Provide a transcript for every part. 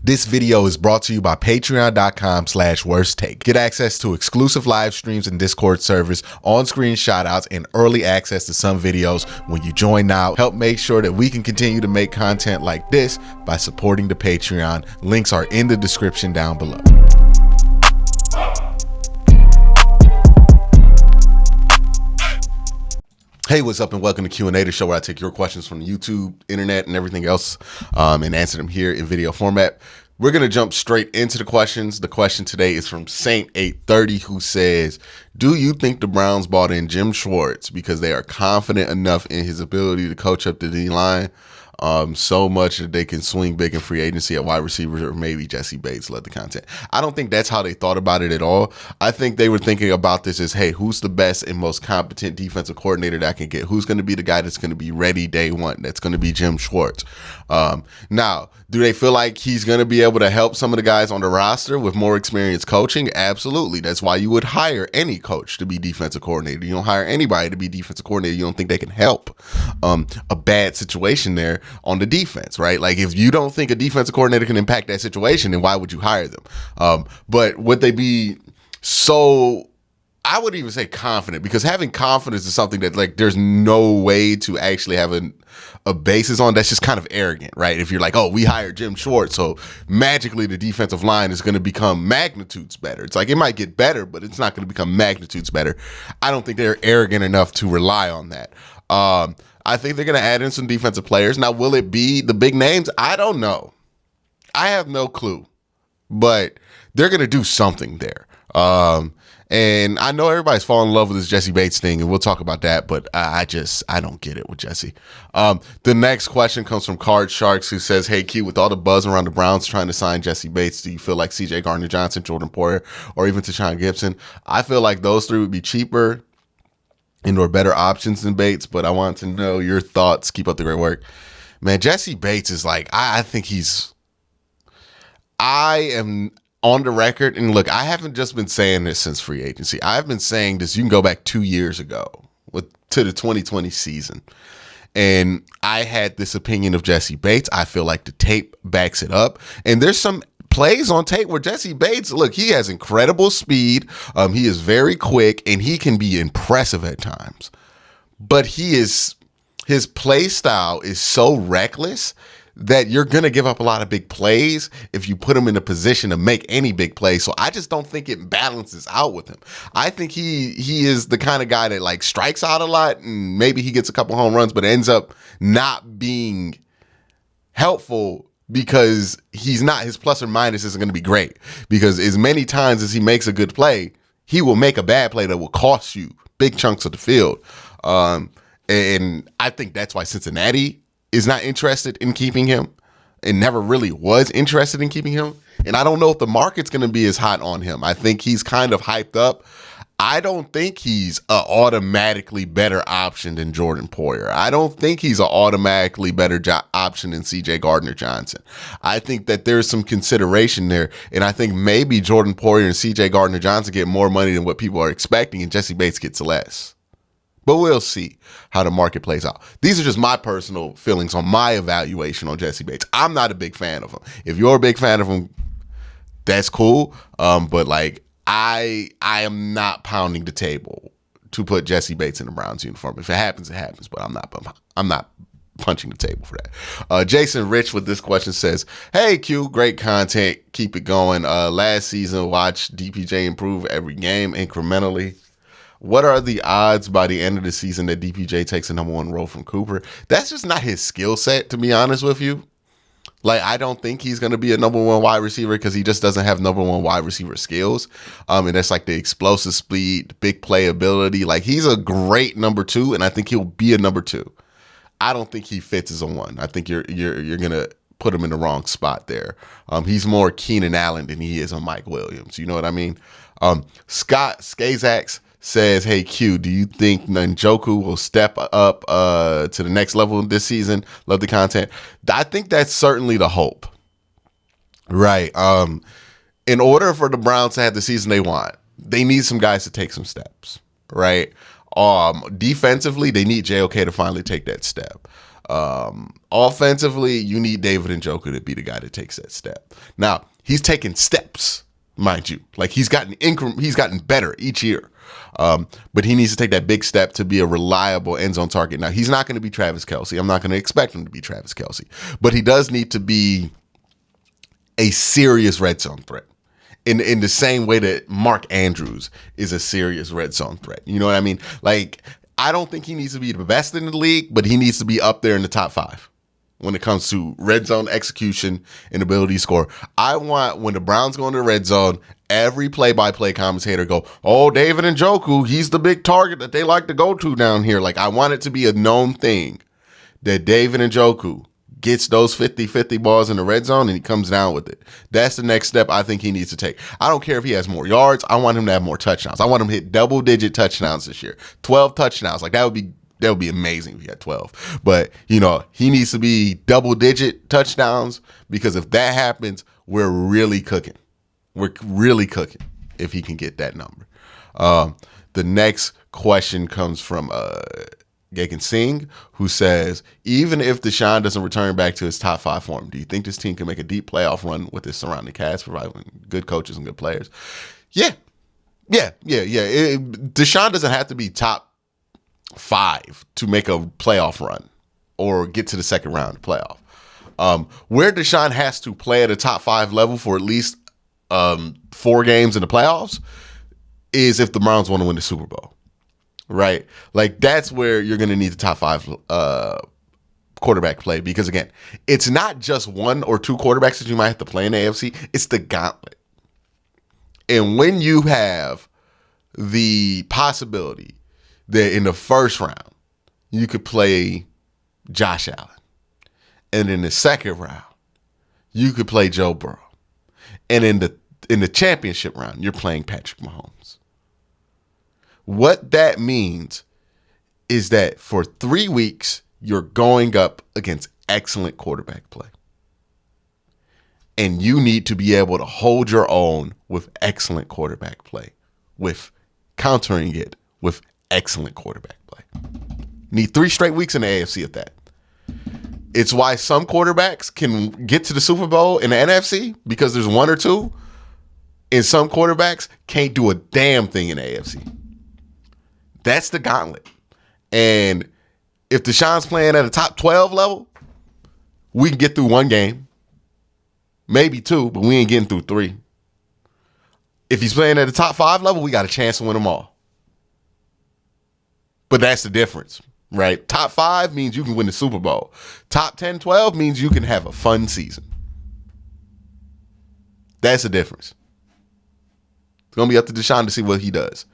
This video is brought to you by patreon.com/worsttake. Get access to exclusive live streams and Discord servers, on-screen shoutouts, and early access to some videos when you join now. Help make sure that we can continue to make content like this by supporting the Patreon. Links are in the description down below. Hey, what's up, and welcome to Q&A, the show where I take your questions from the YouTube, internet, and everything else and answer them here in video format. We're going to jump straight into the questions. The question today is from Saint830, who says, do you think the Browns bought in Jim Schwartz because they are confident enough in his ability to coach up the D-line so much that they can swing big in free agency at wide receiver, or maybe Jessie Bates led the content? I don't think that's how they thought about it at all. I think they were thinking about this as, hey, who's the best and most competent defensive coordinator that I can get? Who's going to be the guy that's going to be ready day one? That's going to be Jim Schwartz. Now, do they feel like he's going to be able to help some of the guys on the roster with more experience coaching? Absolutely. That's why you would hire any coach to be defensive coordinator. You don't hire anybody to be defensive coordinator. You don't think they can help a bad situation there on the defense, right? Like, if you don't think a defensive coordinator can impact that situation, then why would you hire them? But would they be so, I would even say confident, because having confidence is something that, like, there's no way to actually have a basis on. That's just kind of arrogant, right? If you're like, oh, we hired Jim Schwartz, so magically the defensive line is going to become magnitudes better. It's like, it might get better, but it's not going to become magnitudes better. I don't think they're arrogant enough to rely on that. I think they're going to add in some defensive players. Now, will it be the big names? I don't know. I have no clue, but they're going to do something there. And I know everybody's falling in love with this Jessie Bates thing, and we'll talk about that, but I don't get it with Jessie. The next question comes from Card Sharks, who says, hey, Q, with all the buzz around the Browns trying to sign Jessie Bates, do you feel like CJ Gardner-Johnson, Jordan Poyer, or even Tashawn Gibson? I feel like those three would be cheaper and or better options than Bates, but I want to know your thoughts. Keep up the great work. Man, Jessie Bates is like, I am on the record, and look, I haven't just been saying this since free agency. I've been saying this, you can go back 2 years ago to the 2020 season, and I had this opinion of Jessie Bates. I feel like the tape backs it up, and there's some plays on tape where Jessie Bates, look, he has incredible speed. He is very quick, and he can be impressive at times. But his play style is so reckless that you're going to give up a lot of big plays if you put him in a position to make any big play. So I just don't think it balances out with him. I think he is the kind of guy that, like, strikes out a lot, and maybe he gets a couple home runs, but ends up not being helpful because his plus or minus isn't going to be great. Because as many times as he makes a good play, he will make a bad play that will cost you big chunks of the field. And I think that's why Cincinnati is not interested in keeping him, and never really was interested in keeping him. And I don't know if the market's going to be as hot on him. I think he's kind of hyped up. I don't think he's an automatically better option than Jordan Poyer. I don't think he's an automatically better option than CJ Gardner-Johnson. I think that there's some consideration there, and I think maybe Jordan Poyer and CJ Gardner-Johnson get more money than what people are expecting, and Jessie Bates gets less. But we'll see how the market plays out. These are just my personal feelings on my evaluation on Jessie Bates. I'm not a big fan of him. If you're a big fan of him, that's cool. But, like, I am not pounding the table to put Jessie Bates in the Browns uniform. If it happens, it happens. But I'm not punching the table for that. Jason Rich with this question says, hey, Q, great content. Keep it going. Last season, watched DPJ improve every game incrementally. What are the odds by the end of the season that DPJ takes a number one role from Cooper? That's just not his skill set, to be honest with you. Like, I don't think he's going to be a number one wide receiver because he just doesn't have number one wide receiver skills. And that's like the explosive speed, big playability. Like, he's a great number two, and I think he'll be a number two. I don't think he fits as a one. I think you're going to put him in the wrong spot there. He's more Keenan Allen than he is a Mike Williams. You know what I mean? Scott Skazax says, hey, Q, do you think Njoku will step up to the next level this season? Love the content. I think that's certainly the hope, right? In order for the Browns to have the season they want, they need some guys to take some steps, right? Defensively, they need JOK to finally take that step. Offensively, you need David Njoku to be the guy that takes that step. Now, he's taken steps, mind you. Like he's gotten better each year. But he needs to take that big step to be a reliable end zone target. Now, he's not going to be Travis Kelce. I'm not going to expect him to be Travis Kelce. But he does need to be a serious red zone threat. In the same way that Mark Andrews is a serious red zone threat. You know what I mean? Like, I don't think he needs to be the best in the league, but he needs to be up there in the top 5 when it comes to red zone execution and ability to score. I want, when the Browns go into the red zone, every play-by-play commentator go, oh, David Njoku, he's the big target that they like to go to down here. Like, I want it to be a known thing that David Njoku gets those 50-50 balls in the red zone and he comes down with it. That's the next step I think he needs to take. I don't care if he has more yards. I want him to have more touchdowns. I want him to hit double-digit touchdowns this year. 12 touchdowns. Like, that would be amazing if he had 12. But, you know, he needs to be double-digit touchdowns because if that happens, we're really cooking. We're really cooking if he can get that number. The next question comes from Gagan Singh, who says, even if Deshaun doesn't return back to his top 5 form, do you think this team can make a deep playoff run with its surrounding cast, providing good coaches and good players? Yeah. Deshaun doesn't have to be top 5 to make a playoff run or get to the second round of playoff. Where Deshaun has to play at a top 5 level for at least 4 games in the playoffs is if the Browns want to win the Super Bowl. Right? Like, that's where you're going to need the top 5 quarterback play. Because, again, it's not just 1 or 2 quarterbacks that you might have to play in the AFC. It's the gauntlet. And when you have the possibility that in the first round, you could play Josh Allen. And in the second round, you could play Joe Burrow. And in the championship round, you're playing Patrick Mahomes. What that means is that for 3 weeks, you're going up against excellent quarterback play. And you need to be able to hold your own with excellent quarterback play, with countering it with excellent quarterback play. Need 3 straight weeks in the AFC of that. It's why some quarterbacks can get to the Super Bowl in the NFC because there's 1 or 2, and some quarterbacks can't do a damn thing in the AFC. That's the gauntlet. And if Deshaun's playing at a top 12 level, we can get through 1 game, maybe 2, but we ain't getting through 3. If he's playing at the top 5 level, we got a chance to win them all. But that's the difference, right? Top 5 means you can win the Super Bowl. Top 10, 12 means you can have a fun season. That's the difference. It's going to be up to Deshaun to see what he does.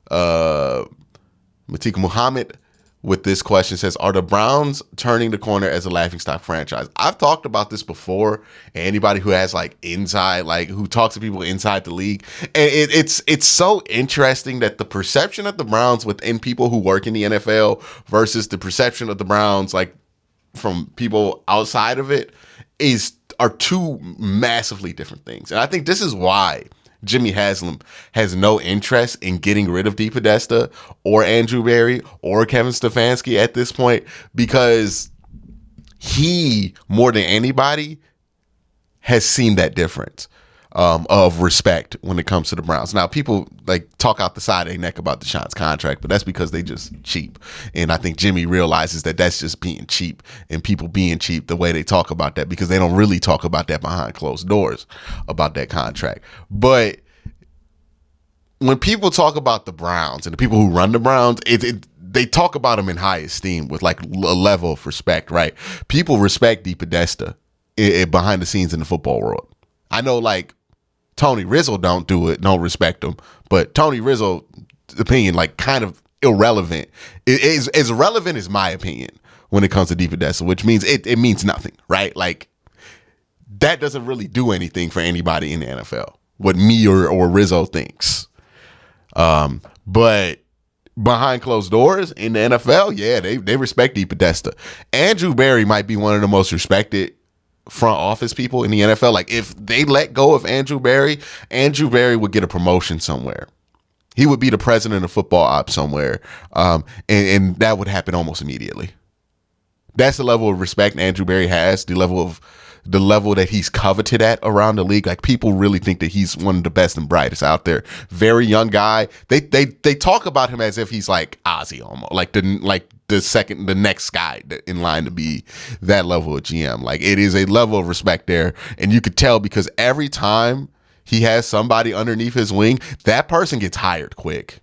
Matika Muhammad with this question says, are the Browns turning the corner as a laughingstock franchise? I've talked about this before, and anybody who has like inside, like who talks to people inside the league, and it's so interesting that the perception of the Browns within people who work in the NFL versus the perception of the Browns like from people outside of it are 2 massively different things. And I think this is why Jimmy Haslam has no interest in getting rid of DePodesta or Andrew Berry or Kevin Stefanski at this point, because he, more than anybody, has seen that difference of respect when it comes to the Browns. Now, people like talk out the side of their neck about Deshaun's contract, but that's because they just cheap. And I think Jimmy realizes that that's just being cheap, and people being cheap the way they talk about that, because they don't really talk about that behind closed doors about that contract. But when people talk about the Browns and the people who run the Browns, they talk about them in high esteem with like a level of respect, right? People respect DePodesta behind the scenes in the football world. I know like Tony Rizzo don't respect him, but Tony Rizzo's opinion, like kind of irrelevant. It is as relevant as my opinion when it comes to DePodesta, which means it means nothing, right? Like that doesn't really do anything for anybody in the NFL, what me or Rizzo thinks. But behind closed doors in the NFL, yeah, they respect DePodesta. Andrew Berry might be one of the most respected front office people in the NFL. Like if they let go of Andrew Berry would get a promotion somewhere. He would be the president of football ops somewhere, and that would happen almost immediately. That's the level of respect Andrew Berry has, the level that he's coveted at around the league. Like, people really think that he's one of the best and brightest out there. Very young guy. They talk about him as if he's like Ozzy almost, like the next guy in line to be that level of GM. Like, it is a level of respect there, and you could tell because every time he has somebody underneath his wing, that person gets hired quick,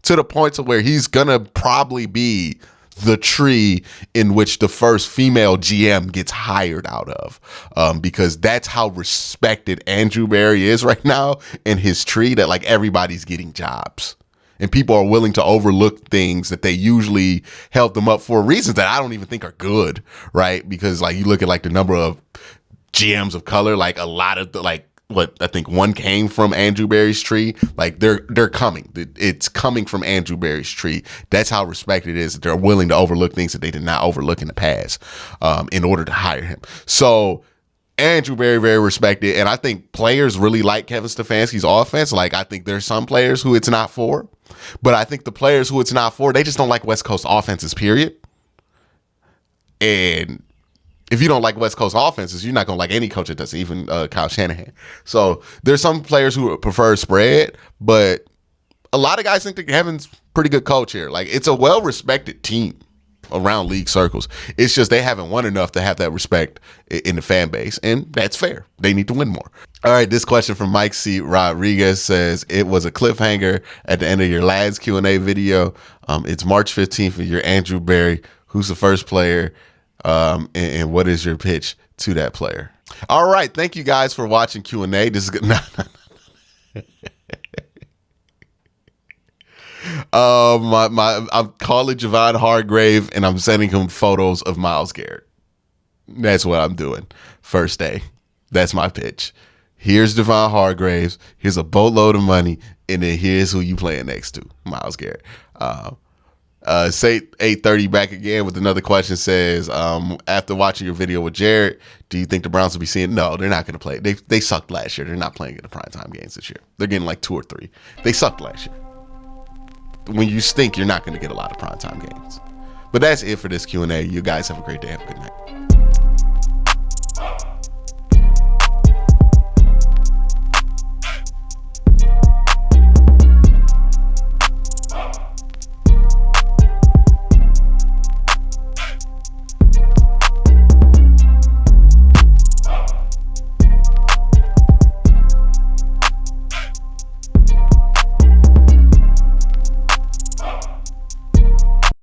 to the point to where he's gonna probably be the tree in which the first female GM gets hired out of, because that's how respected Andrew Berry is right now in his tree, that like everybody's getting jobs and people are willing to overlook things that they usually held them up for reasons that I don't even think are good, right? Because like you look at like the number of GMs of color, like a lot of the, like, what I think one came from Andrew Berry's tree. Like they're coming. It's coming from Andrew Berry's tree. That's how respected it is that they're willing to overlook things that they did not overlook in the past, in order to hire him. So Andrew Berry, very respected. And I think players really like Kevin Stefanski's offense. Like, I think there's some players who it's not for, but I think the players who it's not for, they just don't like West Coast offenses, period. And if you don't like West Coast offenses, you're not going to like any coach that does, even Kyle Shanahan. So there's some players who prefer spread, but a lot of guys think that Kevin's pretty good coach here. Like, it's a well-respected team around league circles. It's just they haven't won enough to have that respect in the fan base, and that's fair. They need to win more. All right, this question from Mike C. Rodriguez says, it was a cliffhanger at the end of your last Q&A video. It's March 15th of your Andrew Berry. Who's the first player? And what is your pitch to that player? All right. Thank you guys for watching Q&A. This is good. I'm calling Javon Hargrave and I'm sending him photos of Myles Garrett. That's what I'm doing. First day. That's my pitch. Here's Javon Hargraves. Here's a boatload of money. And then here's who you playing next to, Myles Garrett. Say 8:30 back again with another question. Says, after watching your video with Jared, do you think the Browns will be seeing? No, they're not going to play. They sucked last year. They're not playing in the primetime games this year. They're getting like 2 or 3. They sucked last year. When you stink, you're not going to get a lot of primetime games. But that's it for this Q&A. You guys have a great day. Have a good night.